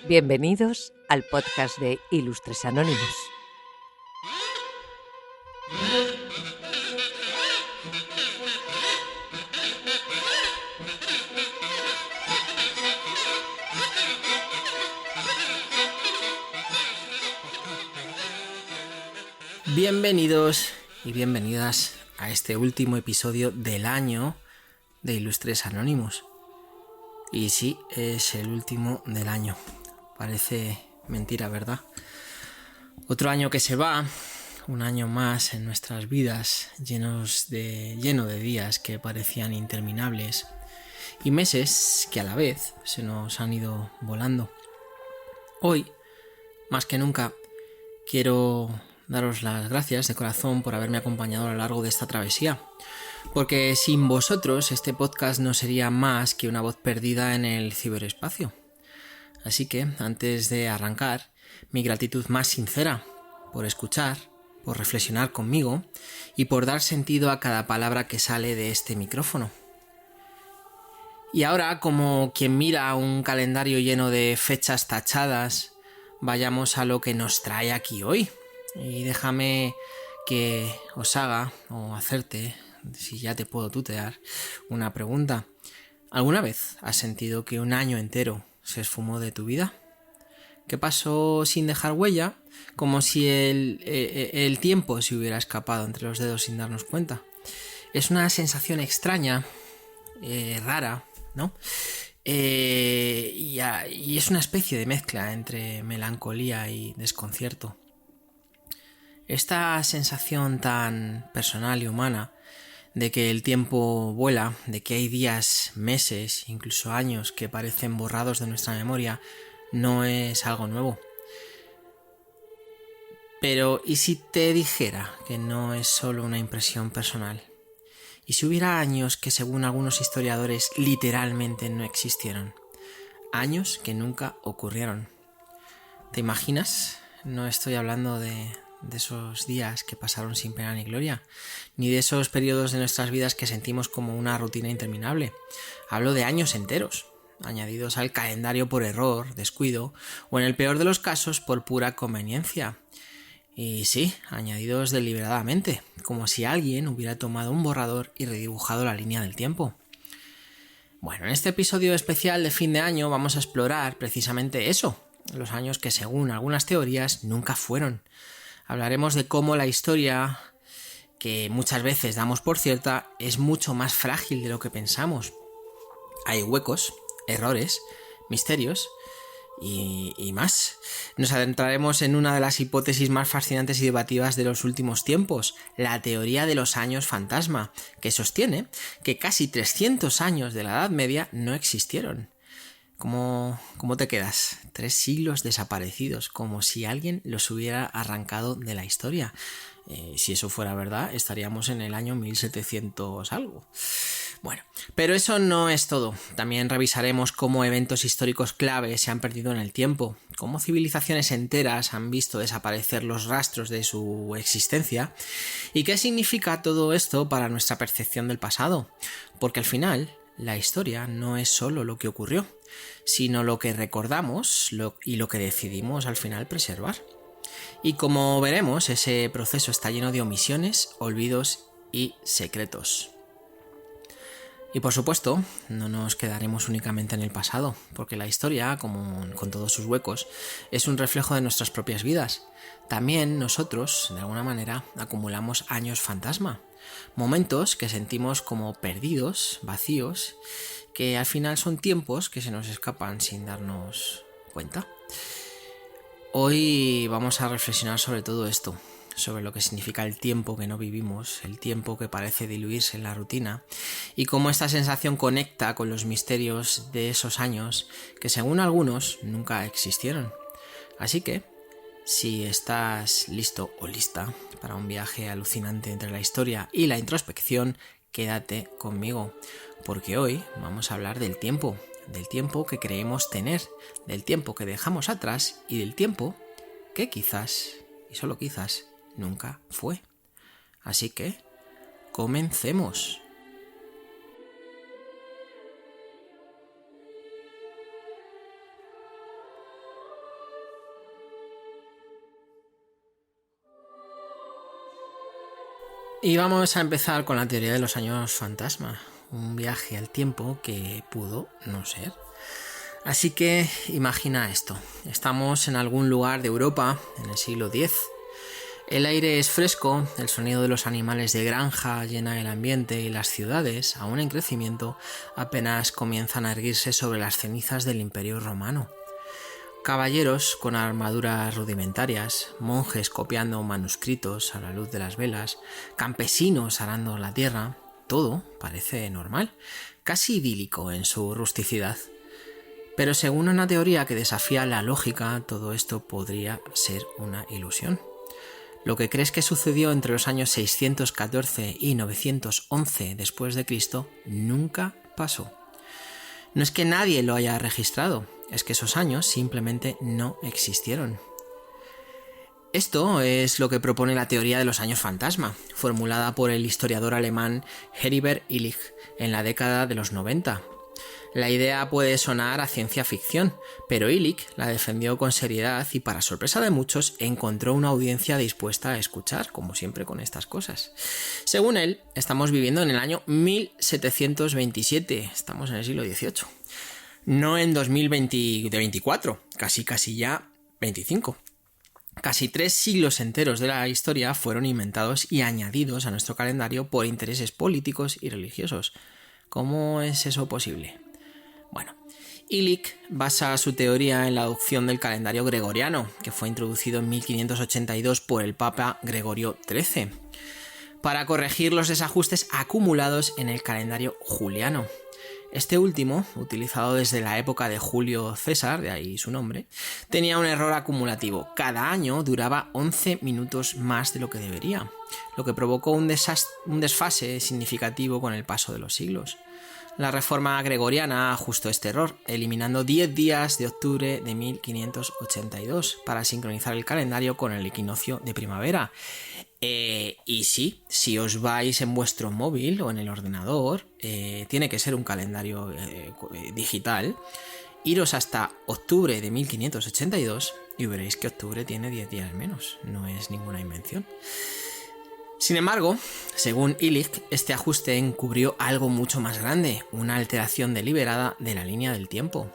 Bienvenidos al podcast de Ilustres Anónimos. Bienvenidos y bienvenidas a este último episodio del año de Ilustres Anónimos. Y sí, es el último del año. Parece mentira, ¿verdad? Otro año que se va, un año más en nuestras vidas, lleno de días que parecían interminables y meses que a la vez se nos han ido volando. Hoy, más que nunca, quiero daros las gracias de corazón por haberme acompañado a lo largo de esta travesía, porque sin vosotros este podcast no sería más que una voz perdida en el ciberespacio. Así que, antes de arrancar, mi gratitud más sincera por escuchar, por reflexionar conmigo y por dar sentido a cada palabra que sale de este micrófono. Y ahora, como quien mira un calendario lleno de fechas tachadas, vayamos a lo que nos trae aquí hoy. Y déjame que os haga o hacerte, si ya te puedo tutear, una pregunta. ¿Alguna vez has sentido que un año entero se esfumó de tu vida? ¿Qué pasó sin dejar huella? Como si el tiempo se hubiera escapado entre los dedos sin darnos cuenta. Es una sensación extraña, rara, ¿no? Y es una especie de mezcla entre melancolía y desconcierto. Esta sensación tan personal y humana de que el tiempo vuela, de que hay días, meses, incluso años que parecen borrados de nuestra memoria, no es algo nuevo. Pero, ¿y si te dijera que no es solo una impresión personal? ¿Y si hubiera años que, según algunos historiadores, literalmente no existieron? Años que nunca ocurrieron. ¿Te imaginas? No estoy hablando de esos días que pasaron sin pena ni gloria, ni de esos periodos de nuestras vidas que sentimos como una rutina interminable. Hablo de años enteros, añadidos al calendario por error, descuido, o en el peor de los casos por pura conveniencia. Y sí, añadidos deliberadamente, como si alguien hubiera tomado un borrador y redibujado la línea del tiempo. Bueno, en este episodio especial de fin de año vamos a explorar precisamente eso, los años que según algunas teorías nunca fueron. Hablaremos de cómo la historia, que muchas veces damos por cierta, es mucho más frágil de lo que pensamos. Hay huecos, errores, misterios y más. Nos adentraremos en una de las hipótesis más fascinantes y debativas de los últimos tiempos, la teoría de los años fantasma, que sostiene que casi 300 años de la Edad Media no existieron. ¿Cómo te quedas? 3 siglos desaparecidos, como si alguien los hubiera arrancado de la historia. Si eso fuera verdad, estaríamos en el año 1700 algo. Bueno, pero eso no es todo. También revisaremos cómo eventos históricos clave se han perdido en el tiempo, cómo civilizaciones enteras han visto desaparecer los rastros de su existencia y qué significa todo esto para nuestra percepción del pasado. Porque al final, la historia no es solo lo que ocurrió, sino lo que recordamos y lo que decidimos al final preservar. Y como veremos, ese proceso está lleno de omisiones, olvidos y secretos. Y por supuesto, no nos quedaremos únicamente en el pasado, porque la historia, como con todos sus huecos, es un reflejo de nuestras propias vidas. También nosotros, de alguna manera, acumulamos años fantasma, momentos que sentimos como perdidos, vacíos, que al final son tiempos que se nos escapan sin darnos cuenta. Hoy vamos a reflexionar sobre todo esto, sobre lo que significa el tiempo que no vivimos, el tiempo que parece diluirse en la rutina, y cómo esta sensación conecta con los misterios de esos años que según algunos nunca existieron. Así que, si estás listo o lista para un viaje alucinante entre la historia y la introspección, quédate conmigo, porque hoy vamos a hablar del tiempo que creemos tener, del tiempo que dejamos atrás y del tiempo que quizás, y solo quizás, nunca fue. Así que, comencemos. Y vamos a empezar con la teoría de los años fantasma, un viaje al tiempo que pudo no ser. Así que imagina esto, estamos en algún lugar de Europa en el siglo X. El aire es fresco, el sonido de los animales de granja llena el ambiente y las ciudades, aún en crecimiento, apenas comienzan a erguirse sobre las cenizas del Imperio Romano. Caballeros con armaduras rudimentarias, monjes copiando manuscritos a la luz de las velas, campesinos arando la tierra, todo parece normal, casi idílico en su rusticidad. Pero según una teoría que desafía la lógica, todo esto podría ser una ilusión. Lo que crees que sucedió entre los años 614 y 911 después de Cristo nunca pasó. No es que nadie lo haya registrado, es que esos años simplemente no existieron. Esto es lo que propone la teoría de los años fantasma, formulada por el historiador alemán Heribert Illig en la década de los 90. La idea puede sonar a ciencia ficción, pero Illig la defendió con seriedad y, para sorpresa de muchos, encontró una audiencia dispuesta a escuchar, como siempre con estas cosas. Según él, estamos viviendo en el año 1727, estamos en el siglo XVIII. No en 2024, casi ya 25. Casi 3 siglos enteros de la historia fueron inventados y añadidos a nuestro calendario por intereses políticos y religiosos. ¿Cómo es eso posible? Bueno, Illig basa su teoría en la adopción del calendario gregoriano, que fue introducido en 1582 por el Papa Gregorio XIII, para corregir los desajustes acumulados en el calendario juliano. Este último, utilizado desde la época de Julio César, de ahí su nombre, tenía un error acumulativo. Cada año duraba 11 minutos más de lo que debería, lo que provocó un desfase significativo con el paso de los siglos. La reforma gregoriana ajustó este error, eliminando 10 días de octubre de 1582 para sincronizar el calendario con el equinoccio de primavera. Y sí, si os vais en vuestro móvil o en el ordenador, tiene que ser un calendario digital. Iros hasta octubre de 1582 y veréis que octubre tiene 10 días menos, no es ninguna invención. Sin embargo, según Illig, este ajuste encubrió algo mucho más grande, una alteración deliberada de la línea del tiempo.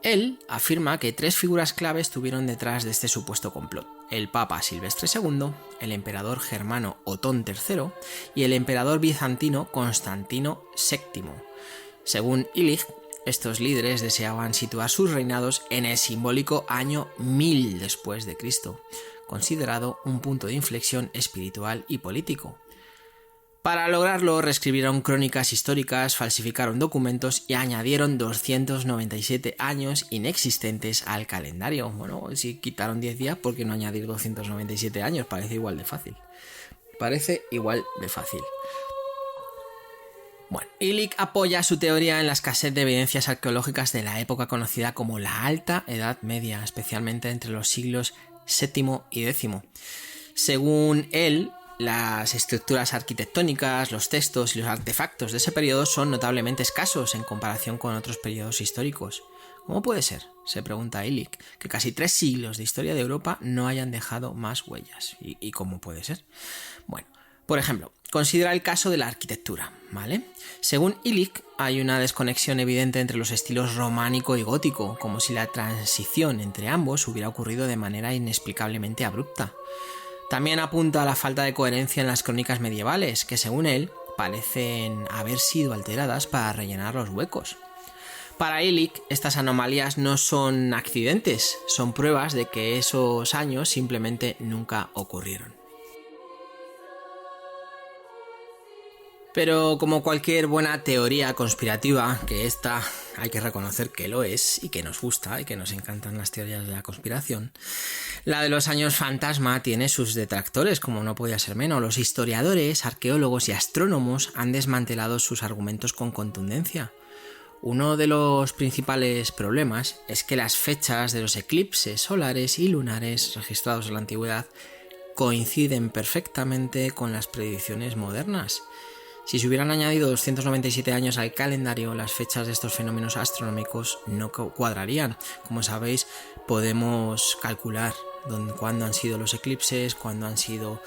Él afirma que 3 figuras clave estuvieron detrás de este supuesto complot: el Papa Silvestre II, el emperador germano Otón III y el emperador bizantino Constantino VII. Según Illig, estos líderes deseaban situar sus reinados en el simbólico año 1000 después de Cristo, considerado un punto de inflexión espiritual y político. Para lograrlo, reescribieron crónicas históricas, falsificaron documentos y añadieron 297 años inexistentes al calendario. Bueno, si quitaron 10 días, ¿por qué no añadir 297 años? Parece igual de fácil. Bueno, Illig apoya su teoría en la escasez de evidencias arqueológicas de la época conocida como la Alta Edad Media, especialmente entre los siglos VII y X. Según él, las estructuras arquitectónicas, los textos y los artefactos de ese periodo son notablemente escasos en comparación con otros periodos históricos. ¿Cómo puede ser?, se pregunta Illig, que casi 3 siglos de historia de Europa no hayan dejado más huellas. ¿Y cómo puede ser? Bueno, por ejemplo, considera el caso de la arquitectura, ¿vale? Según Illig, hay una desconexión evidente entre los estilos románico y gótico, como si la transición entre ambos hubiera ocurrido de manera inexplicablemente abrupta. También apunta a la falta de coherencia en las crónicas medievales, que según él parecen haber sido alteradas para rellenar los huecos. Para Illig, estas anomalías no son accidentes, son pruebas de que esos años simplemente nunca ocurrieron. Pero como cualquier buena teoría conspirativa, que esta hay que reconocer que lo es y que nos gusta y que nos encantan las teorías de la conspiración, la de los años fantasma tiene sus detractores, como no podía ser menos. Los historiadores, arqueólogos y astrónomos han desmantelado sus argumentos con contundencia. Uno de los principales problemas es que las fechas de los eclipses solares y lunares registrados en la antigüedad coinciden perfectamente con las predicciones modernas. Si se hubieran añadido 297 años al calendario, las fechas de estos fenómenos astronómicos no cuadrarían. Como sabéis, podemos calcular cuándo han sido los eclipses, cuándo han sido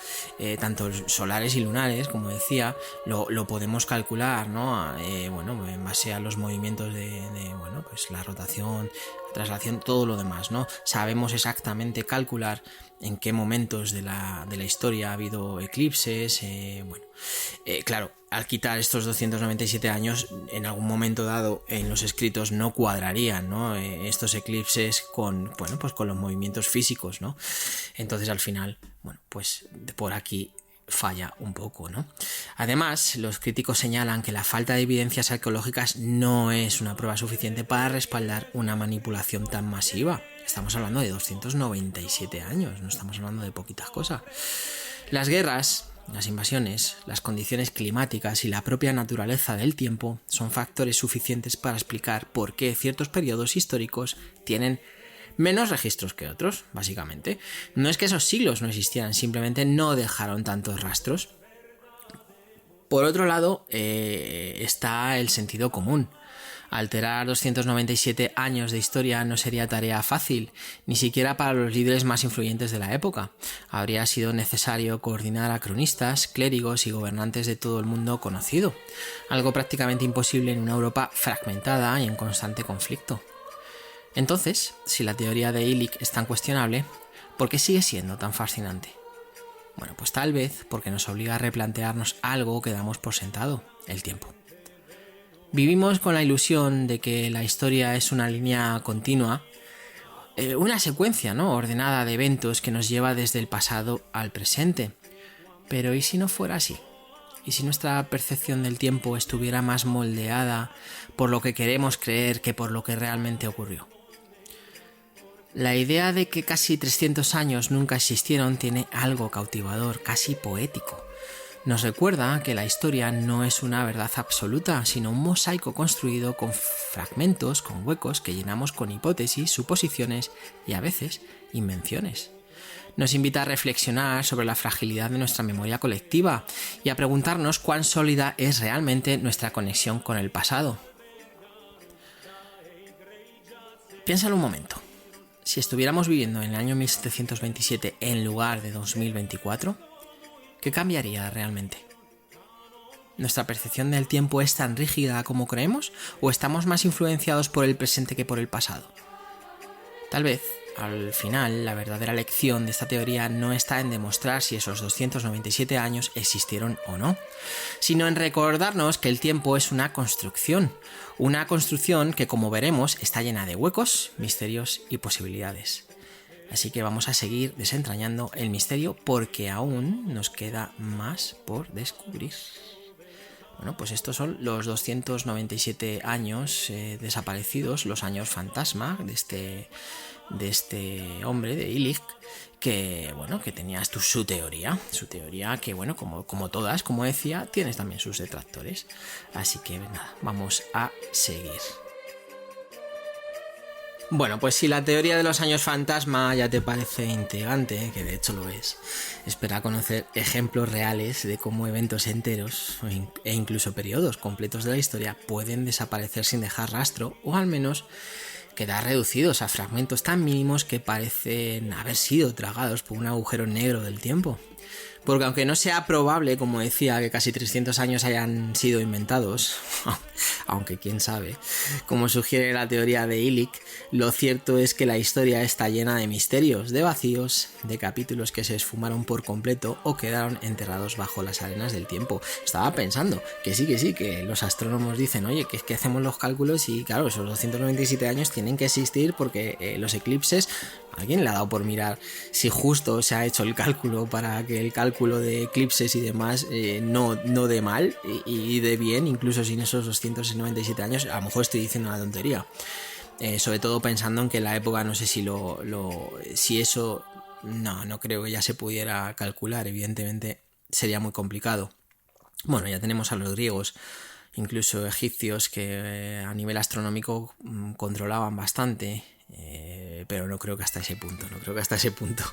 tanto solares y lunares, como decía, lo podemos calcular, ¿no? En base a los movimientos de pues la rotación, la traslación, todo lo demás, ¿no? Sabemos exactamente calcular en qué momentos de la historia ha habido eclipses, claro, al quitar estos 297 años, en algún momento dado en los escritos no cuadrarían, ¿no? Estos eclipses con los movimientos físicos, ¿no? Entonces al final, pues por aquí falla un poco, ¿no? Además, los críticos señalan que la falta de evidencias arqueológicas no es una prueba suficiente para respaldar una manipulación tan masiva. Estamos hablando de 297 años, no estamos hablando de poquitas cosas. Las guerras, las invasiones, las condiciones climáticas y la propia naturaleza del tiempo son factores suficientes para explicar por qué ciertos periodos históricos tienen menos registros que otros, básicamente. No es que esos siglos no existieran, simplemente no dejaron tantos rastros. Por otro lado, está el sentido común. Alterar 297 años de historia no sería tarea fácil, ni siquiera para los líderes más influyentes de la época. Habría sido necesario coordinar a cronistas, clérigos y gobernantes de todo el mundo conocido, algo prácticamente imposible en una Europa fragmentada y en constante conflicto. Entonces, si la teoría de Illich es tan cuestionable, ¿por qué sigue siendo tan fascinante? Bueno, pues tal vez porque nos obliga a replantearnos algo que damos por sentado: el tiempo. Vivimos con la ilusión de que la historia es una línea continua, una secuencia, ¿no?, ordenada de eventos que nos lleva desde el pasado al presente. Pero ¿y si no fuera así? ¿Y si nuestra percepción del tiempo estuviera más moldeada por lo que queremos creer que por lo que realmente ocurrió? La idea de que casi 300 años nunca existieron tiene algo cautivador, casi poético. Nos recuerda que la historia no es una verdad absoluta, sino un mosaico construido con fragmentos, con huecos que llenamos con hipótesis, suposiciones y a veces invenciones. Nos invita a reflexionar sobre la fragilidad de nuestra memoria colectiva y a preguntarnos cuán sólida es realmente nuestra conexión con el pasado. Piénsalo un momento. Si estuviéramos viviendo en el año 1727 en lugar de 2024, ¿qué cambiaría realmente? ¿Nuestra percepción del tiempo es tan rígida como creemos o estamos más influenciados por el presente que por el pasado? Tal vez, al final, la verdadera lección de esta teoría no está en demostrar si esos 297 años existieron o no, sino en recordarnos que el tiempo es una construcción que, como veremos, está llena de huecos, misterios y posibilidades. Así que vamos a seguir desentrañando el misterio porque aún nos queda más por descubrir. Bueno, pues estos son los 297 años desaparecidos, los años fantasma de este hombre, de Illich, que tenía su teoría que, como todas, como decía, tiene también sus detractores. Así que nada, vamos a seguir. Bueno, pues si la teoría de los años fantasma ya te parece intrigante, que de hecho lo es, espera conocer ejemplos reales de cómo eventos enteros e incluso periodos completos de la historia pueden desaparecer sin dejar rastro, o al menos quedar reducidos a fragmentos tan mínimos que parecen haber sido tragados por un agujero negro del tiempo. Porque aunque no sea probable, como decía, que casi 300 años hayan sido inventados, aunque quién sabe, como sugiere la teoría de Illich, lo cierto es que la historia está llena de misterios, de vacíos, de capítulos que se esfumaron por completo o quedaron enterrados bajo las arenas del tiempo. Estaba pensando que sí, que los astrónomos dicen, oye, que hacemos los cálculos y claro, esos 297 años tienen que existir porque los eclipses, alguien le ha dado por mirar si justo se ha hecho el cálculo para que el cálculo de eclipses y demás no dé mal y dé bien, incluso sin esos 297 años. A lo mejor estoy diciendo una tontería, sobre todo pensando en que en la época no sé si eso no creo que ya se pudiera calcular. Evidentemente sería muy complicado. Bueno, ya tenemos a los griegos, incluso egipcios, que a nivel astronómico controlaban bastante, pero no creo que hasta ese punto.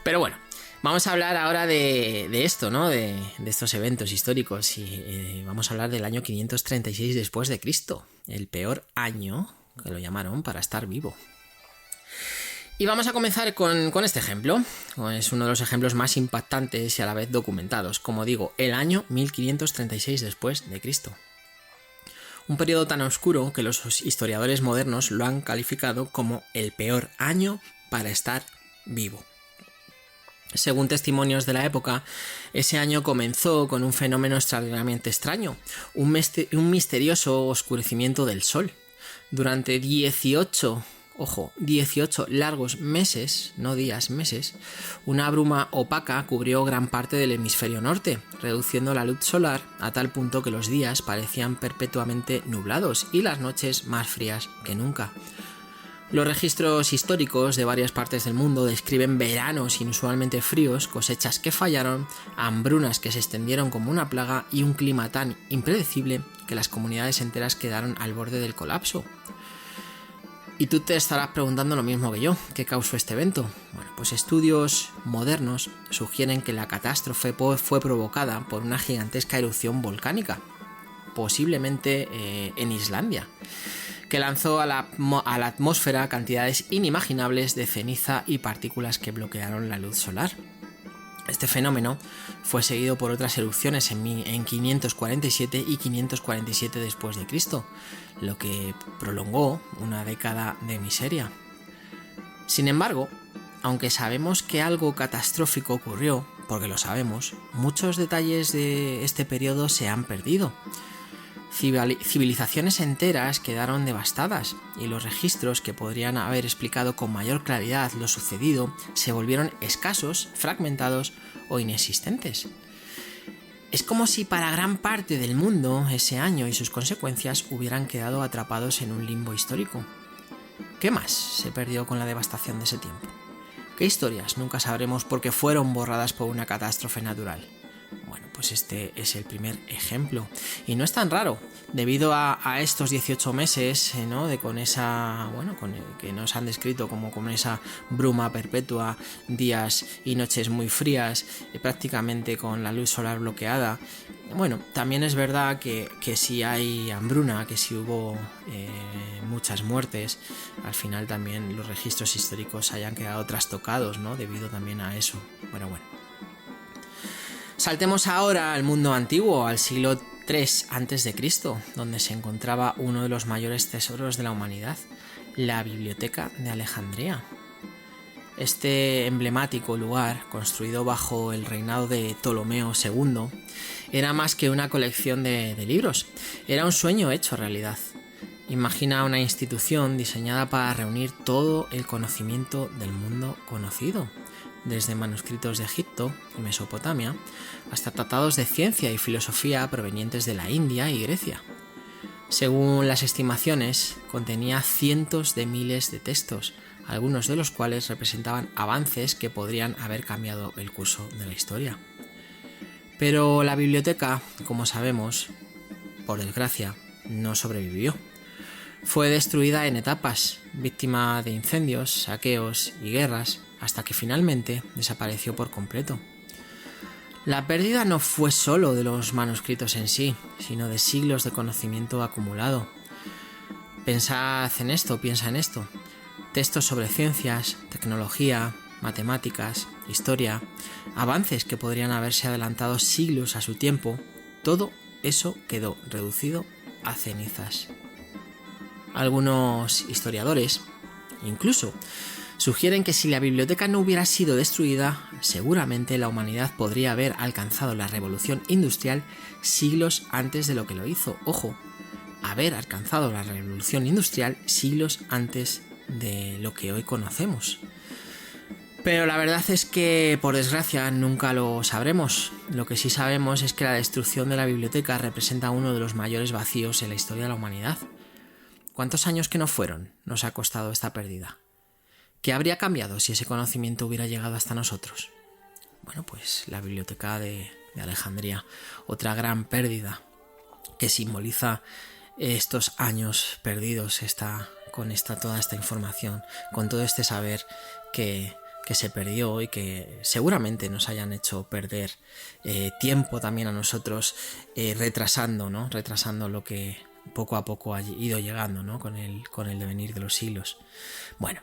Pero bueno, vamos a hablar ahora de esto, ¿no? De estos eventos históricos, y vamos a hablar del año 536 después de Cristo, el peor año, que lo llamaron, para estar vivo. Y vamos a comenzar con este ejemplo. Es uno de los ejemplos más impactantes y a la vez documentados. Como digo, el año 1536 después de Cristo. Un periodo tan oscuro que los historiadores modernos lo han calificado como el peor año para estar vivo. Según testimonios de la época, ese año comenzó con un fenómeno extraordinariamente extraño, un misterioso oscurecimiento del sol. Durante 18 largos meses, no días, meses, una bruma opaca cubrió gran parte del hemisferio norte, reduciendo la luz solar a tal punto que los días parecían perpetuamente nublados y las noches más frías que nunca. Los registros históricos de varias partes del mundo describen veranos inusualmente fríos, cosechas que fallaron, hambrunas que se extendieron como una plaga y un clima tan impredecible que las comunidades enteras quedaron al borde del colapso. Y tú te estarás preguntando lo mismo que yo, ¿qué causó este evento? Bueno, pues estudios modernos sugieren que la catástrofe fue provocada por una gigantesca erupción volcánica, posiblemente en Islandia, que lanzó a la atmósfera cantidades inimaginables de ceniza y partículas que bloquearon la luz solar. Este fenómeno fue seguido por otras erupciones en 547 y 547 después de Cristo, lo que prolongó una década de miseria. Sin embargo, aunque sabemos que algo catastrófico ocurrió, porque lo sabemos, muchos detalles de este periodo se han perdido. Civilizaciones enteras quedaron devastadas y los registros que podrían haber explicado con mayor claridad lo sucedido se volvieron escasos, fragmentados o inexistentes. Es como si para gran parte del mundo ese año y sus consecuencias hubieran quedado atrapados en un limbo histórico. ¿Qué más se perdió con la devastación de ese tiempo? ¿Qué historias nunca sabremos porque fueron borradas por una catástrofe natural? Bueno, pues este es el primer ejemplo. Y no es tan raro, debido a estos 18 meses, ¿no? Que nos han descrito como con esa bruma perpetua, días y noches muy frías, prácticamente con la luz solar bloqueada. Bueno, también es verdad que si hay hambruna, que si hubo muchas muertes, al final también los registros históricos hayan quedado trastocados, ¿no? Debido también a eso. Bueno. Saltemos ahora al mundo antiguo, al siglo III a.C., donde se encontraba uno de los mayores tesoros de la humanidad, la Biblioteca de Alejandría. Este emblemático lugar, construido bajo el reinado de Ptolomeo II, era más que una colección de libros, era un sueño hecho realidad. Imagina una institución diseñada para reunir todo el conocimiento del mundo conocido, desde manuscritos de Egipto y Mesopotamia hasta tratados de ciencia y filosofía provenientes de la India y Grecia. Según las estimaciones, contenía cientos de miles de textos, algunos de los cuales representaban avances que podrían haber cambiado el curso de la historia. Pero la biblioteca, como sabemos, por desgracia, no sobrevivió. Fue destruida en etapas, víctima de incendios, saqueos y guerras, hasta que finalmente desapareció por completo. La pérdida no fue solo de los manuscritos en sí, sino de siglos de conocimiento acumulado. Piensa en esto. Textos sobre ciencias, tecnología, matemáticas, historia, avances que podrían haberse adelantado siglos a su tiempo, todo eso quedó reducido a cenizas. Algunos historiadores, incluso, sugieren que si la biblioteca no hubiera sido destruida, seguramente la humanidad podría haber alcanzado la revolución industrial siglos antes de lo que lo hizo. Ojo, haber alcanzado la revolución industrial siglos antes de lo que hoy conocemos. Pero la verdad es que, por desgracia, nunca lo sabremos. Lo que sí sabemos es que la destrucción de la biblioteca representa uno de los mayores vacíos en la historia de la humanidad. ¿Cuántos años que no fueron nos ha costado esta pérdida? ¿Qué habría cambiado si ese conocimiento hubiera llegado hasta nosotros? Bueno, pues la Biblioteca de Alejandría, otra gran pérdida que simboliza estos años perdidos, toda esta información, con todo este saber que se perdió y que seguramente nos hayan hecho perder tiempo también a nosotros, retrasando lo que poco a poco ha ido llegando, ¿no? con el devenir de los siglos. Bueno,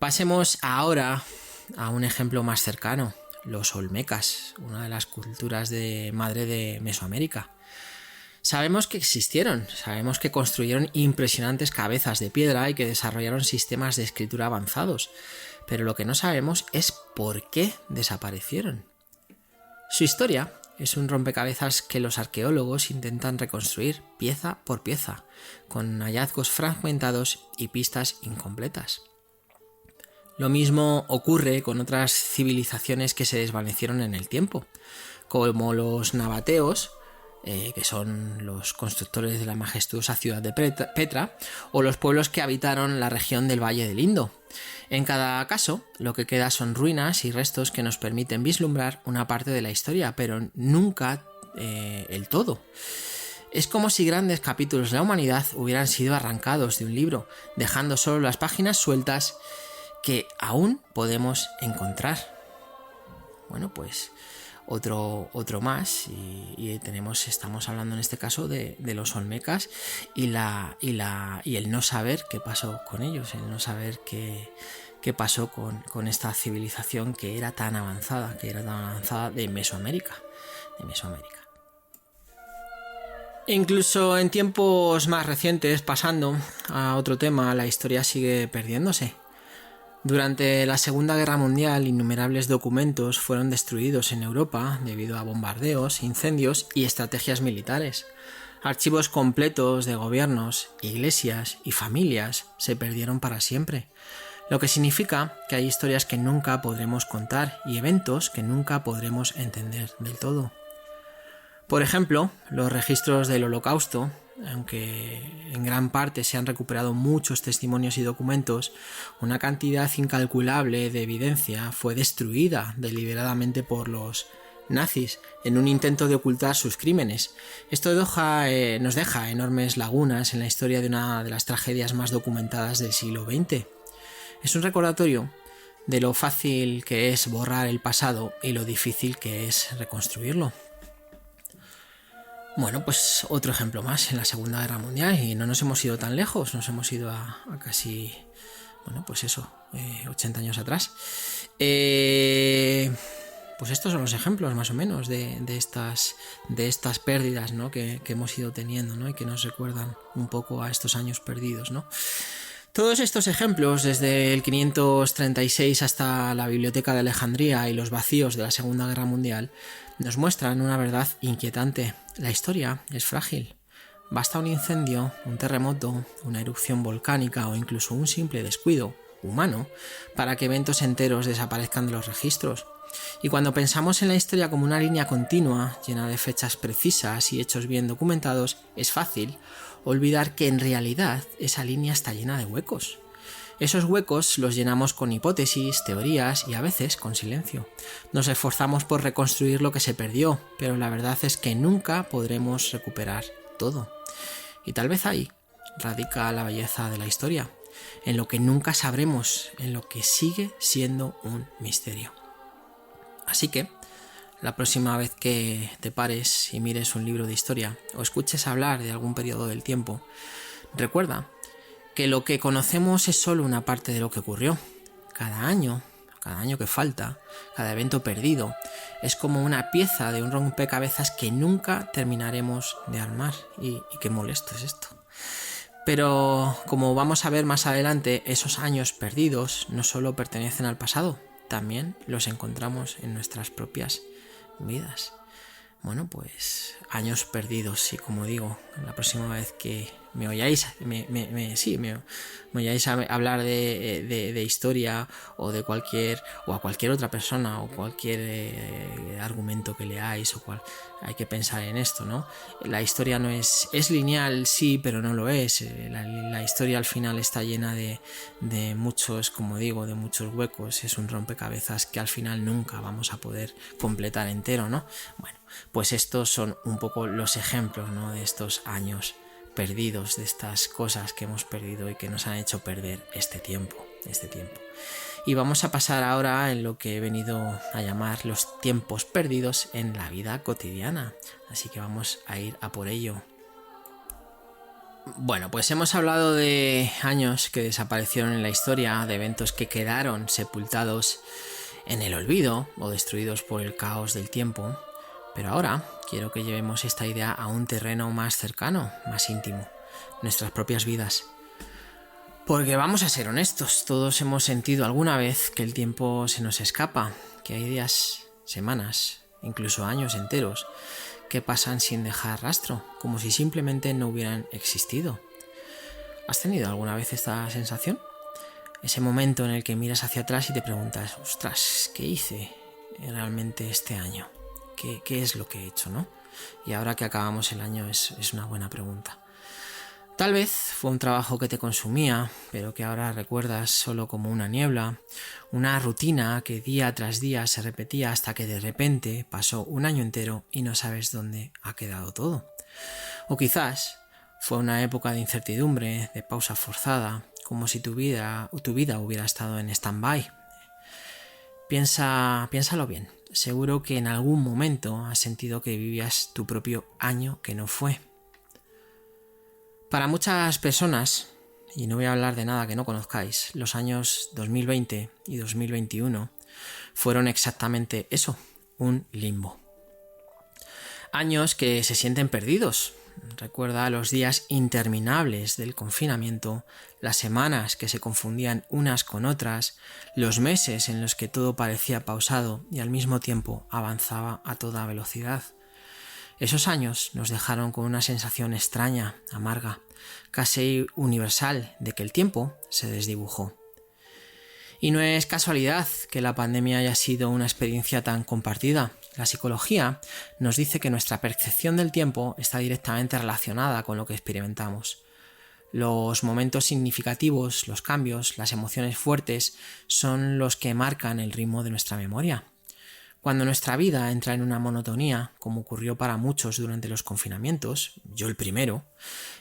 Pasemos ahora a un ejemplo más cercano, los olmecas, una de las culturas de madre de Mesoamérica. Sabemos que existieron, sabemos que construyeron impresionantes cabezas de piedra y que desarrollaron sistemas de escritura avanzados, pero lo que no sabemos es por qué desaparecieron. Su historia es un rompecabezas que los arqueólogos intentan reconstruir pieza por pieza, con hallazgos fragmentados y pistas incompletas. Lo mismo ocurre con otras civilizaciones que se desvanecieron en el tiempo, como los nabateos, que son los constructores de la majestuosa ciudad de Petra, o los pueblos que habitaron la región del Valle del Indo. En cada caso, lo que queda son ruinas y restos que nos permiten vislumbrar una parte de la historia, pero nunca el todo. Es como si grandes capítulos de la humanidad hubieran sido arrancados de un libro, dejando solo las páginas sueltas que aún podemos encontrar. Bueno, pues otro más y estamos hablando en este caso de los olmecas y el no saber qué pasó con ellos, el no saber qué pasó con esta civilización que era tan avanzada de Mesoamérica. Incluso en tiempos más recientes, pasando a otro tema, la historia sigue perdiéndose. Durante la Segunda Guerra Mundial, innumerables documentos fueron destruidos en Europa debido a bombardeos, incendios y estrategias militares. Archivos completos de gobiernos, iglesias y familias se perdieron para siempre, lo que significa que hay historias que nunca podremos contar y eventos que nunca podremos entender del todo. Por ejemplo, los registros del Holocausto, aunque en gran parte se han recuperado muchos testimonios y documentos, una cantidad incalculable de evidencia fue destruida deliberadamente por los nazis en un intento de ocultar sus crímenes. Esto nos deja enormes lagunas en la historia de una de las tragedias más documentadas del siglo XX. Es un recordatorio de lo fácil que es borrar el pasado y lo difícil que es reconstruirlo. Bueno, pues otro ejemplo más en la Segunda Guerra Mundial y no nos hemos ido tan lejos, nos hemos ido a casi, 80 años atrás. Pues estos son los ejemplos más o menos de estas pérdidas, ¿no? que hemos ido teniendo, ¿no? Y que nos recuerdan un poco a estos años perdidos, ¿no? Todos estos ejemplos, desde el 536 hasta la Biblioteca de Alejandría y los vacíos de la Segunda Guerra Mundial, nos muestran una verdad inquietante. La historia es frágil. Basta un incendio, un terremoto, una erupción volcánica o incluso un simple descuido humano para que eventos enteros desaparezcan de los registros. Y cuando pensamos en la historia como una línea continua, llena de fechas precisas y hechos bien documentados, es fácil olvidar que en realidad esa línea está llena de huecos. Esos huecos los llenamos con hipótesis, teorías y a veces con silencio. Nos esforzamos por reconstruir lo que se perdió, pero la verdad es que nunca podremos recuperar todo. Y tal vez ahí radica la belleza de la historia, en lo que nunca sabremos, en lo que sigue siendo un misterio. Así que, la próxima vez que te pares y mires un libro de historia o escuches hablar de algún periodo del tiempo, recuerda que lo que conocemos es solo una parte de lo que ocurrió. Cada año que falta, cada evento perdido, es como una pieza de un rompecabezas que nunca terminaremos de armar. Y qué molesto es esto. Pero, como vamos a ver más adelante, esos años perdidos no solo pertenecen al pasado, también los encontramos en nuestras propias vidas. Bueno, pues años perdidos, y como digo, la próxima vez que me oyáis hablar de historia o a cualquier otra persona o cualquier argumento que leáis hay que pensar en esto, ¿no? La historia no es lineal, sí, pero no lo es. La historia al final está llena de muchos, como digo, de muchos huecos. Es un rompecabezas que al final nunca vamos a poder completar entero, ¿no? Bueno, pues estos son un poco los ejemplos, ¿no? De estos años perdidos, de estas cosas que hemos perdido y que nos han hecho perder este tiempo. Y vamos a pasar ahora en lo que he venido a llamar los tiempos perdidos en la vida cotidiana. Así que vamos a ir a por ello. Bueno, pues hemos hablado de años que desaparecieron en la historia, de eventos que quedaron sepultados en el olvido o destruidos por el caos del tiempo, pero ahora quiero que llevemos esta idea a un terreno más cercano, más íntimo, nuestras propias vidas. Porque vamos a ser honestos, todos hemos sentido alguna vez que el tiempo se nos escapa, que hay días, semanas, incluso años enteros que pasan sin dejar rastro, como si simplemente no hubieran existido. ¿Has tenido alguna vez esta sensación? Ese momento en el que miras hacia atrás y te preguntas, ostras, ¿qué hice realmente este año? ¿Qué es lo que he hecho, no? Y ahora que acabamos el año es una buena pregunta. Tal vez fue un trabajo que te consumía, pero que ahora recuerdas solo como una niebla, una rutina que día tras día se repetía hasta que de repente pasó un año entero y no sabes dónde ha quedado todo. O quizás fue una época de incertidumbre, de pausa forzada, como si tu vida hubiera estado en stand-by. Piénsalo bien. Seguro que en algún momento has sentido que vivías tu propio año que no fue. Para muchas personas, y no voy a hablar de nada que no conozcáis, los años 2020 y 2021 fueron exactamente eso, un limbo. Años que se sienten perdidos. Recuerda los días interminables del confinamiento, las semanas que se confundían unas con otras, los meses en los que todo parecía pausado y al mismo tiempo avanzaba a toda velocidad. Esos años nos dejaron con una sensación extraña, amarga, casi universal de que el tiempo se desdibujó. Y no es casualidad que la pandemia haya sido una experiencia tan compartida. La psicología nos dice que nuestra percepción del tiempo está directamente relacionada con lo que experimentamos. Los momentos significativos, los cambios, las emociones fuertes son los que marcan el ritmo de nuestra memoria. Cuando nuestra vida entra en una monotonía, como ocurrió para muchos durante los confinamientos, yo el primero,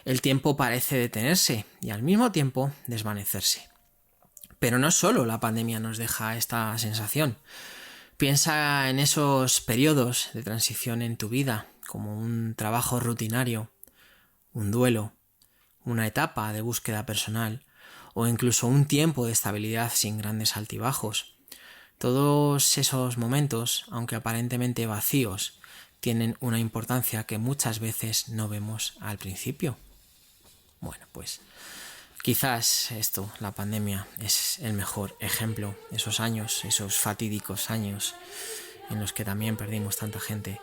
el tiempo parece detenerse y al mismo tiempo desvanecerse. Pero no solo la pandemia nos deja esta sensación. Piensa en esos periodos de transición en tu vida, como un trabajo rutinario, un duelo, una etapa de búsqueda personal o incluso un tiempo de estabilidad sin grandes altibajos. Todos esos momentos, aunque aparentemente vacíos, tienen una importancia que muchas veces no vemos al principio. Bueno, pues quizás la pandemia, es el mejor ejemplo. Esos años, esos fatídicos años en los que también perdimos tanta gente,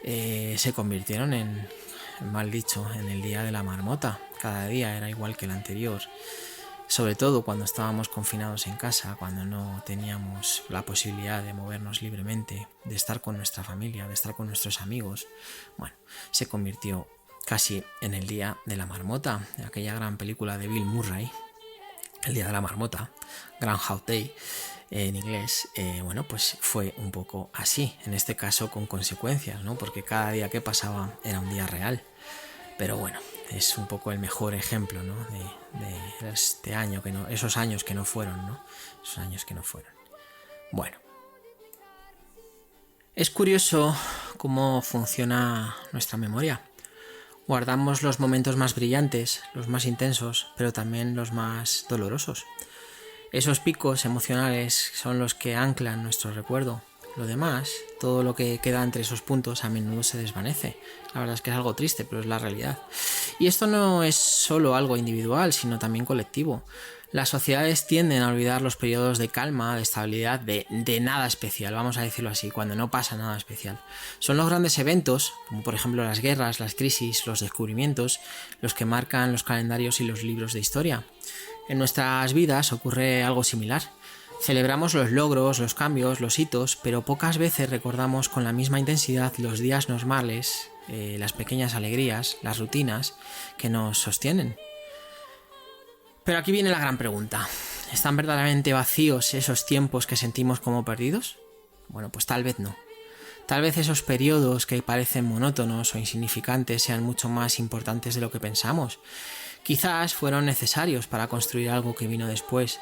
se convirtieron en, mal dicho, en el día de la marmota. Cada día era igual que el anterior. Sobre todo cuando estábamos confinados en casa, cuando no teníamos la posibilidad de movernos libremente, de estar con nuestra familia, de estar con nuestros amigos. Bueno, se convirtió casi en el día de la marmota, aquella gran película de Bill Murray, El día de la marmota, Groundhog Day en inglés. Bueno, pues fue un poco así, en este caso con consecuencias, ¿no? Porque cada día que pasaba era un día real. Pero bueno, es un poco el mejor ejemplo, ¿no? de este año que no, esos años que no fueron, ¿no? Esos años que no fueron. Bueno, es curioso cómo funciona nuestra memoria. Guardamos los momentos más brillantes, los más intensos, pero también los más dolorosos. Esos picos emocionales son los que anclan nuestro recuerdo. Lo demás, todo lo que queda entre esos puntos, a menudo se desvanece. La verdad es que es algo triste, pero es la realidad. Y esto no es solo algo individual, sino también colectivo. Las sociedades tienden a olvidar los periodos de calma, de estabilidad, de nada especial, vamos a decirlo así, cuando no pasa nada especial. Son los grandes eventos, como por ejemplo las guerras, las crisis, los descubrimientos, los que marcan los calendarios y los libros de historia. En nuestras vidas ocurre algo similar. Celebramos los logros, los cambios, los hitos, pero pocas veces recordamos con la misma intensidad los días normales, las pequeñas alegrías, las rutinas que nos sostienen. Pero aquí viene la gran pregunta. ¿Están verdaderamente vacíos esos tiempos que sentimos como perdidos? Bueno, pues tal vez no. Tal vez esos periodos que parecen monótonos o insignificantes sean mucho más importantes de lo que pensamos. Quizás fueron necesarios para construir algo que vino después.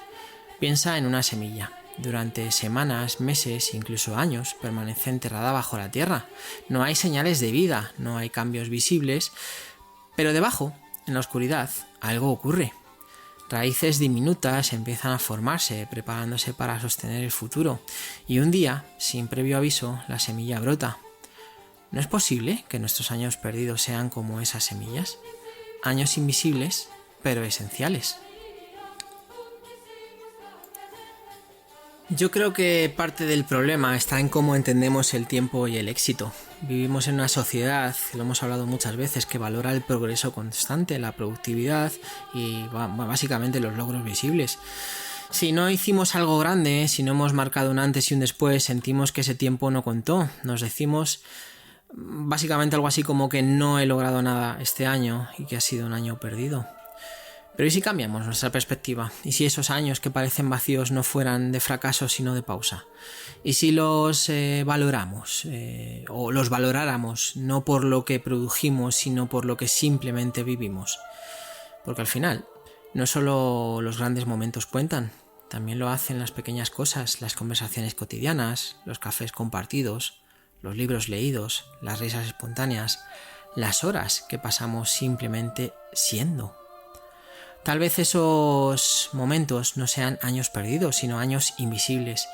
Piensa en una semilla. Durante semanas, meses, incluso años, permanece enterrada bajo la tierra. No hay señales de vida, no hay cambios visibles, pero debajo en la oscuridad, algo ocurre. Raíces diminutas empiezan a formarse, preparándose para sostener el futuro, y un día, sin previo aviso, la semilla brota. ¿No es posible que nuestros años perdidos sean como esas semillas? Años invisibles, pero esenciales. Yo creo que parte del problema está en cómo entendemos el tiempo y el éxito. Vivimos en una sociedad, lo hemos hablado muchas veces, que valora el progreso constante, la productividad y básicamente los logros visibles. Si no hicimos algo grande, si no hemos marcado un antes y un después, sentimos que ese tiempo no contó. Nos decimos básicamente algo así como que no he logrado nada este año y que ha sido un año perdido. Pero ¿y si cambiamos nuestra perspectiva? ¿Y si esos años que parecen vacíos no fueran de fracaso sino de pausa? ¿Y si los valoramos o los valoráramos no por lo que produjimos sino por lo que simplemente vivimos? Porque al final no solo los grandes momentos cuentan, también lo hacen las pequeñas cosas, las conversaciones cotidianas, los cafés compartidos, los libros leídos, las risas espontáneas, las horas que pasamos simplemente siendo. Tal vez esos momentos no sean años perdidos, sino años invisibles.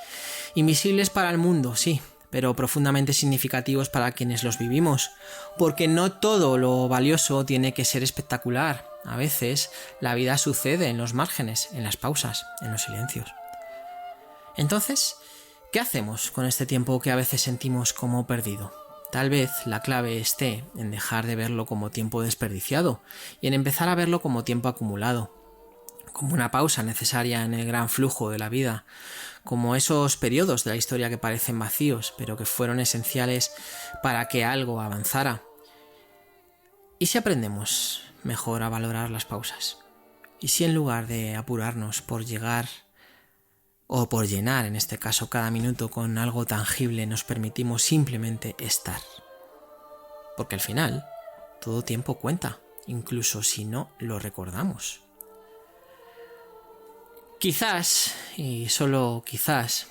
Invisibles para el mundo, sí, pero profundamente significativos para quienes los vivimos, porque no todo lo valioso tiene que ser espectacular. A veces la vida sucede en los márgenes, en las pausas, en los silencios. Entonces, ¿qué hacemos con este tiempo que a veces sentimos como perdido? Tal vez la clave esté en dejar de verlo como tiempo desperdiciado y en empezar a verlo como tiempo acumulado, como una pausa necesaria en el gran flujo de la vida, como esos periodos de la historia que parecen vacíos, pero que fueron esenciales para que algo avanzara. ¿Y si aprendemos mejor a valorar las pausas? ¿Y si en lugar de apurarnos por llegar o por llenar, en este caso, cada minuto con algo tangible, nos permitimos simplemente estar? Porque al final, todo tiempo cuenta, incluso si no lo recordamos. Quizás, y solo quizás,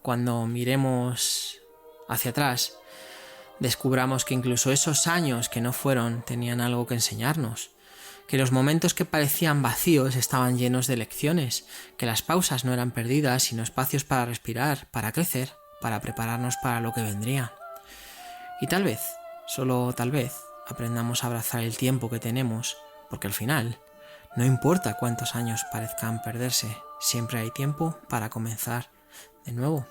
cuando miremos hacia atrás, descubramos que incluso esos años que no fueron tenían algo que enseñarnos, que los momentos que parecían vacíos estaban llenos de lecciones, que las pausas no eran perdidas, sino espacios para respirar, para crecer, para prepararnos para lo que vendría. Y tal vez, solo tal vez, aprendamos a abrazar el tiempo que tenemos, porque al final, no importa cuántos años parezcan perderse, siempre hay tiempo para comenzar de nuevo.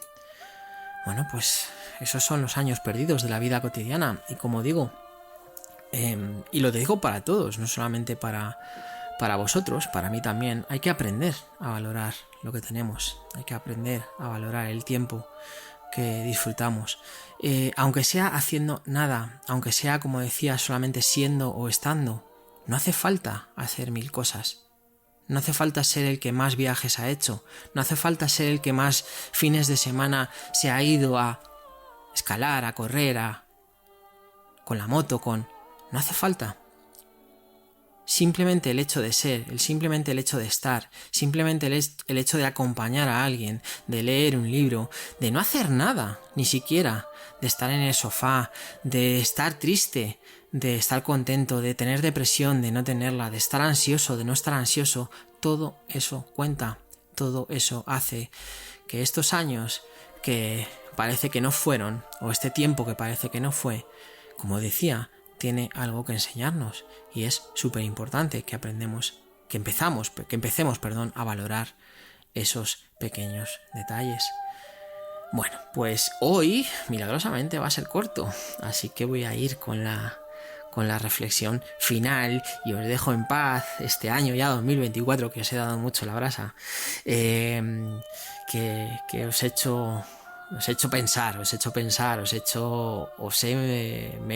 Bueno, pues esos son los años perdidos de la vida cotidiana, y como digo, y lo digo para todos, no solamente para vosotros, para mí también, hay que aprender a valorar lo que tenemos, hay que aprender a valorar el tiempo que disfrutamos, aunque sea haciendo nada, aunque sea, como decía, solamente siendo o estando. No hace falta hacer 1000 cosas, no hace falta ser el que más viajes ha hecho, no hace falta ser el que más fines de semana se ha ido a escalar, a correr, con la moto, no hace falta. Simplemente el hecho de ser, simplemente el hecho de estar, simplemente el hecho de acompañar a alguien, de leer un libro, de no hacer nada, ni siquiera, de estar en el sofá, de estar triste, de estar contento, de tener depresión, de no tenerla, de estar ansioso, de no estar ansioso, todo eso cuenta, todo eso hace que estos años que parece que no fueron, o este tiempo que parece que no fue, como decía, tiene algo que enseñarnos, y es súper importante que empecemos a valorar esos pequeños detalles. Bueno, pues hoy milagrosamente va a ser corto, así que voy a ir con la reflexión final y os dejo en paz este año ya 2024, que os he dado mucho la brasa, que os he hecho pensar, me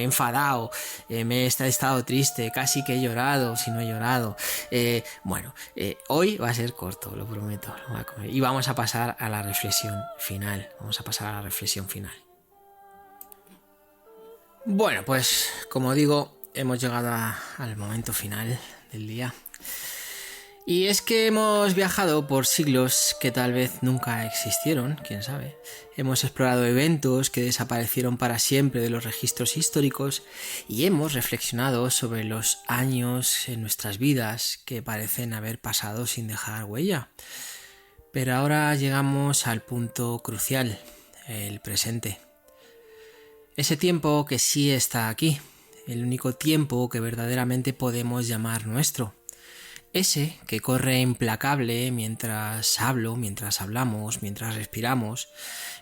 he enfadado, me he estado triste, casi que he llorado, si no he llorado. Hoy va a ser corto, lo prometo, y vamos a pasar a la reflexión final. Bueno, pues como digo, hemos llegado al momento final del día. Y es que hemos viajado por siglos que tal vez nunca existieron, quién sabe. Hemos explorado eventos que desaparecieron para siempre de los registros históricos y hemos reflexionado sobre los años en nuestras vidas que parecen haber pasado sin dejar huella. Pero ahora llegamos al punto crucial, el presente. Ese tiempo que sí está aquí, el único tiempo que verdaderamente podemos llamar nuestro. Ese que corre implacable mientras hablo, mientras hablamos, mientras respiramos,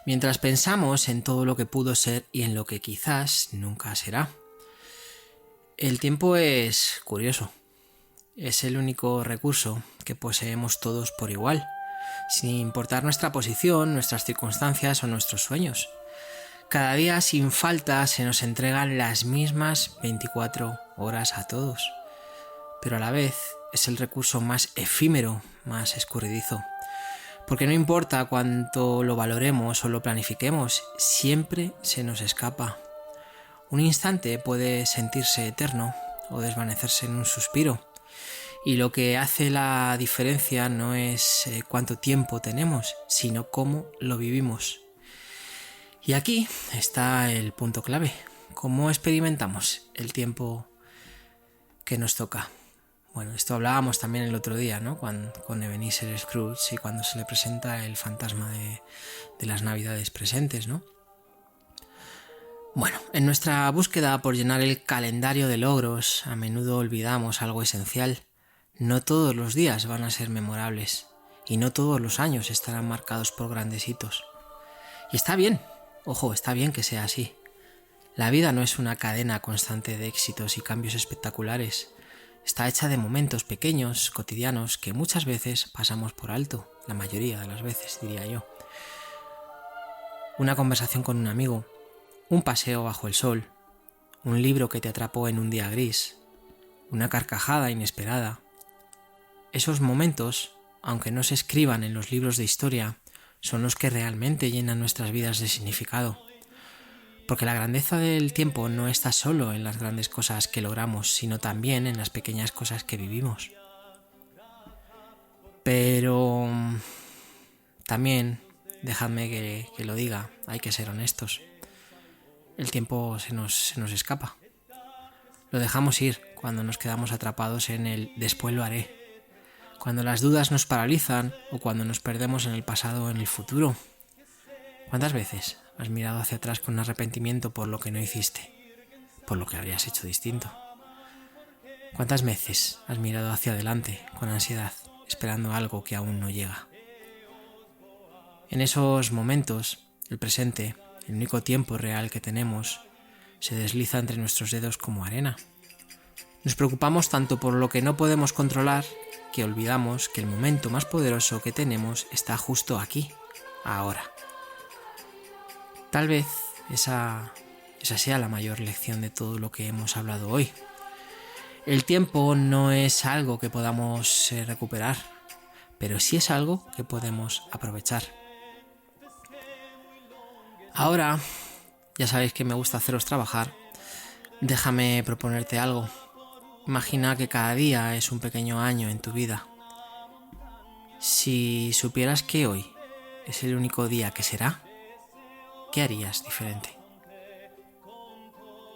mientras pensamos en todo lo que pudo ser y en lo que quizás nunca será. El tiempo es curioso. Es el único recurso que poseemos todos por igual, sin importar nuestra posición, nuestras circunstancias o nuestros sueños. Cada día sin falta se nos entregan las mismas 24 horas a todos, pero a la vez es el recurso más efímero, más escurridizo. Porque no importa cuánto lo valoremos o lo planifiquemos, siempre se nos escapa. Un instante puede sentirse eterno o desvanecerse en un suspiro. Y lo que hace la diferencia no es cuánto tiempo tenemos, sino cómo lo vivimos. Y aquí está el punto clave. ¿Cómo experimentamos el tiempo que nos toca? Bueno, esto hablábamos también el otro día, ¿no? Con Ebenezer Scrooge y cuando se le presenta el fantasma de las navidades presentes, ¿no? Bueno, en nuestra búsqueda por llenar el calendario de logros, a menudo olvidamos algo esencial. No todos los días van a ser memorables y no todos los años estarán marcados por grandes hitos. Y está bien, ojo, está bien que sea así. La vida no es una cadena constante de éxitos y cambios espectaculares. Está hecha de momentos pequeños, cotidianos, que muchas veces pasamos por alto, la mayoría de las veces, diría yo. Una conversación con un amigo, un paseo bajo el sol, un libro que te atrapó en un día gris, una carcajada inesperada. Esos momentos, aunque no se escriban en los libros de historia, son los que realmente llenan nuestras vidas de significado. Porque la grandeza del tiempo no está solo en las grandes cosas que logramos, sino también en las pequeñas cosas que vivimos. Pero también, dejadme que lo diga, hay que ser honestos. El tiempo se nos escapa. Lo dejamos ir cuando nos quedamos atrapados en el después lo haré. Cuando las dudas nos paralizan o cuando nos perdemos en el pasado o en el futuro. ¿Cuántas veces has mirado hacia atrás con arrepentimiento por lo que no hiciste, por lo que habrías hecho distinto? ¿Cuántas veces has mirado hacia adelante con ansiedad, esperando algo que aún no llega? En esos momentos, el presente, el único tiempo real que tenemos, se desliza entre nuestros dedos como arena. Nos preocupamos tanto por lo que no podemos controlar que olvidamos que el momento más poderoso que tenemos está justo aquí, ahora. Tal vez esa sea la mayor lección de todo lo que hemos hablado hoy. El tiempo no es algo que podamos recuperar, pero sí es algo que podemos aprovechar. Ahora, ya sabéis que me gusta haceros trabajar, déjame proponerte algo. Imagina que cada día es un pequeño año en tu vida. Si supieras que hoy es el único día que será, ¿qué harías diferente?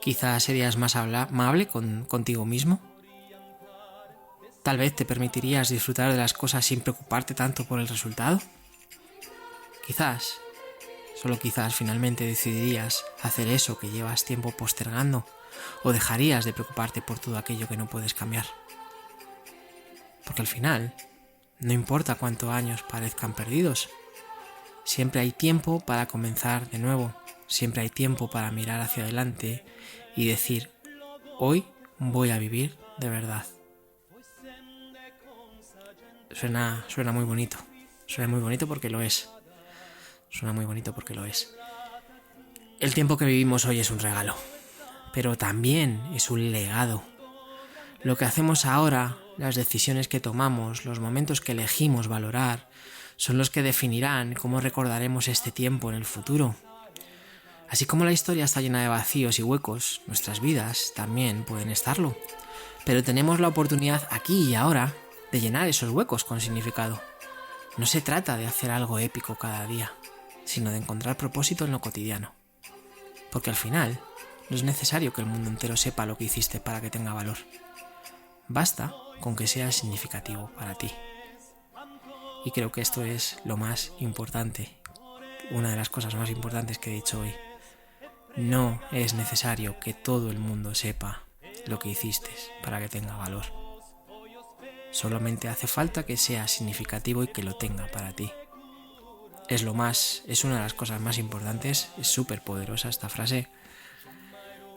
Quizás serías más amable contigo mismo. Tal vez te permitirías disfrutar de las cosas sin preocuparte tanto por el resultado. Quizás, solo quizás, finalmente decidirías hacer eso que llevas tiempo postergando o dejarías de preocuparte por todo aquello que no puedes cambiar. Porque al final, no importa cuántos años parezcan perdidos, siempre hay tiempo para comenzar de nuevo, siempre hay tiempo para mirar hacia adelante y decir, hoy voy a vivir de verdad. Suena muy bonito, porque lo es. Suena muy bonito porque lo es. El tiempo que vivimos hoy es un regalo, pero también es un legado. Lo que hacemos ahora, las decisiones que tomamos, los momentos que elegimos valorar, son los que definirán cómo recordaremos este tiempo en el futuro. Así como la historia está llena de vacíos y huecos, nuestras vidas también pueden estarlo. Pero tenemos la oportunidad aquí y ahora de llenar esos huecos con significado. No se trata de hacer algo épico cada día, sino de encontrar propósito en lo cotidiano. Porque al final, no es necesario que el mundo entero sepa lo que hiciste para que tenga valor. Basta con que sea significativo para ti. Y creo que esto es lo más importante, una de las cosas más importantes que he dicho hoy. No es necesario que todo el mundo sepa lo que hiciste para que tenga valor. Solamente hace falta que sea significativo y que lo tenga para ti. Es una de las cosas más importantes, es súper poderosa esta frase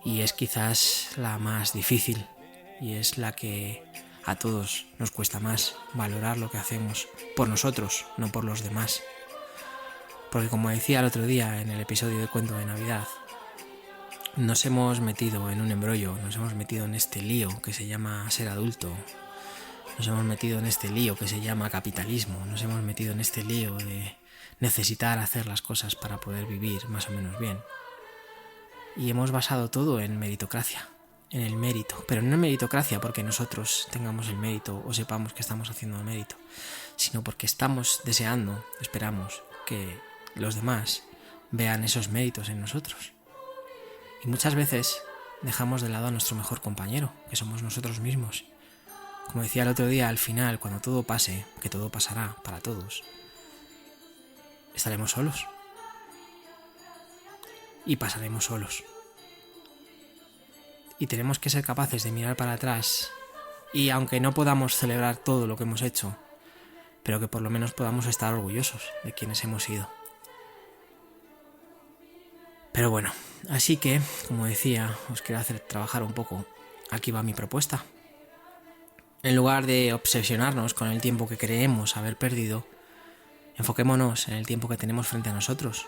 y es quizás la más difícil y es la que a todos nos cuesta más valorar lo que hacemos por nosotros, no por los demás. Porque como decía el otro día en el episodio de Cuento de Navidad, nos hemos metido en un embrollo, nos hemos metido en este lío que se llama ser adulto, nos hemos metido en este lío que se llama capitalismo, nos hemos metido en este lío de necesitar hacer las cosas para poder vivir más o menos bien. Y hemos basado todo en meritocracia, en el mérito, pero no en meritocracia porque nosotros tengamos el mérito o sepamos que estamos haciendo el mérito, sino porque estamos deseando, esperamos que los demás vean esos méritos en nosotros. Y muchas veces dejamos de lado a nuestro mejor compañero, que somos nosotros mismos. Como decía el otro día, al final, cuando todo pase, que todo pasará para todos, estaremos solos. Y pasaremos solos. Y tenemos que ser capaces de mirar para atrás y aunque no podamos celebrar todo lo que hemos hecho, pero que por lo menos podamos estar orgullosos de quienes hemos sido. Pero bueno, así que, como decía, os quiero hacer trabajar un poco. Aquí va mi propuesta. En lugar de obsesionarnos con el tiempo que creemos haber perdido, enfoquémonos en el tiempo que tenemos frente a nosotros.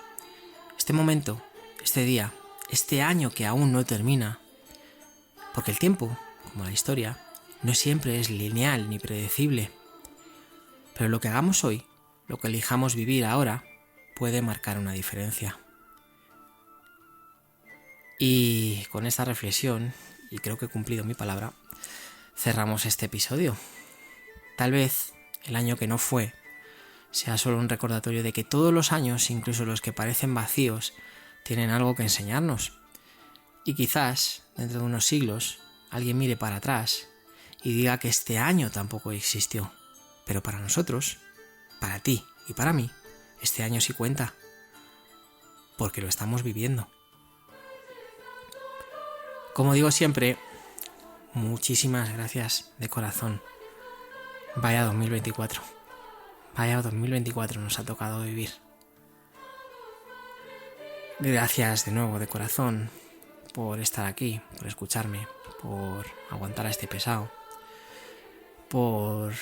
Este momento, este día, este año que aún no termina. Porque el tiempo, como la historia, no siempre es lineal ni predecible. Pero lo que hagamos hoy, lo que elijamos vivir ahora, puede marcar una diferencia. Y con esta reflexión, y creo que he cumplido mi palabra, cerramos este episodio. Tal vez el año que no fue sea solo un recordatorio de que todos los años, incluso los que parecen vacíos, tienen algo que enseñarnos. Y quizás, dentro de unos siglos, alguien mire para atrás y diga que este año tampoco existió. Pero para nosotros, para ti y para mí, este año sí cuenta. Porque lo estamos viviendo. Como digo siempre, muchísimas gracias de corazón. Vaya 2024. Vaya 2024 nos ha tocado vivir. Gracias de nuevo de corazón por estar aquí, por escucharme, por aguantar a este pesado, por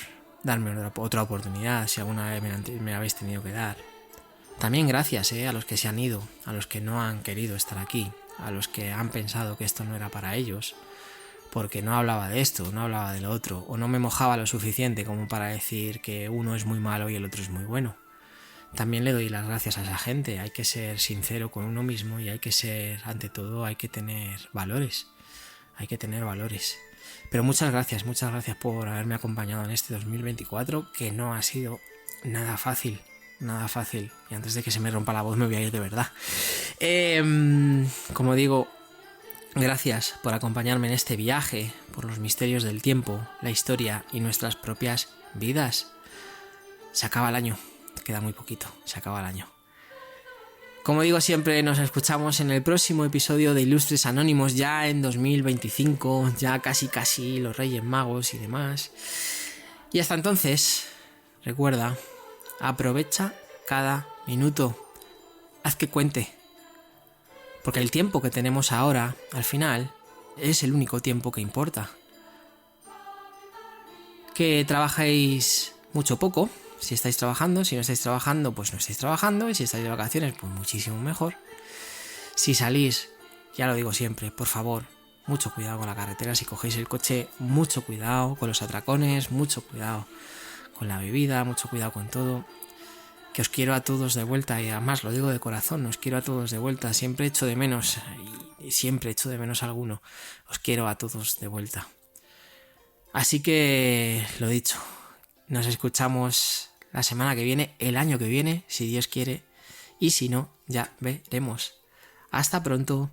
darme otra oportunidad si alguna vez me habéis tenido que dar. También gracias a los que se han ido, a los que no han querido estar aquí, a los que han pensado que esto no era para ellos, porque no hablaba de esto, no hablaba de lo otro, o no me mojaba lo suficiente como para decir que uno es muy malo y el otro es muy bueno. También le doy las gracias a esa gente. Hay que ser sincero con uno mismo y hay que ser, ante todo, hay que tener valores. Hay que tener valores. Pero muchas gracias por haberme acompañado en este 2024, que no ha sido nada fácil. Nada fácil. Y antes de que se me rompa la voz me voy a ir de verdad. Como digo, gracias por acompañarme en este viaje, por los misterios del tiempo, la historia y nuestras propias vidas. Se acaba el año. Queda muy poquito, se acaba el año. Como digo siempre, nos escuchamos en el próximo episodio de Ilustres Anónimos, ya en 2025, ya casi los Reyes Magos y demás. Y hasta entonces, recuerda, aprovecha cada minuto, haz que cuente. Porque el tiempo que tenemos ahora, al final, es el único tiempo que importa. Que trabajéis mucho o poco. Si estáis trabajando, si no estáis trabajando, pues no estáis trabajando. Y si estáis de vacaciones, pues muchísimo mejor. Si salís, ya lo digo siempre, por favor, mucho cuidado con la carretera. Si cogéis el coche, mucho cuidado con los atracones, mucho cuidado con la bebida, mucho cuidado con todo. Que os quiero a todos de vuelta y además lo digo de corazón, os quiero a todos de vuelta. Siempre echo de menos y siempre echo de menos a alguno. Os quiero a todos de vuelta. Así que, lo dicho, Nos escuchamos la semana que viene, el año que viene, si Dios quiere, y si no, ya veremos. Hasta pronto.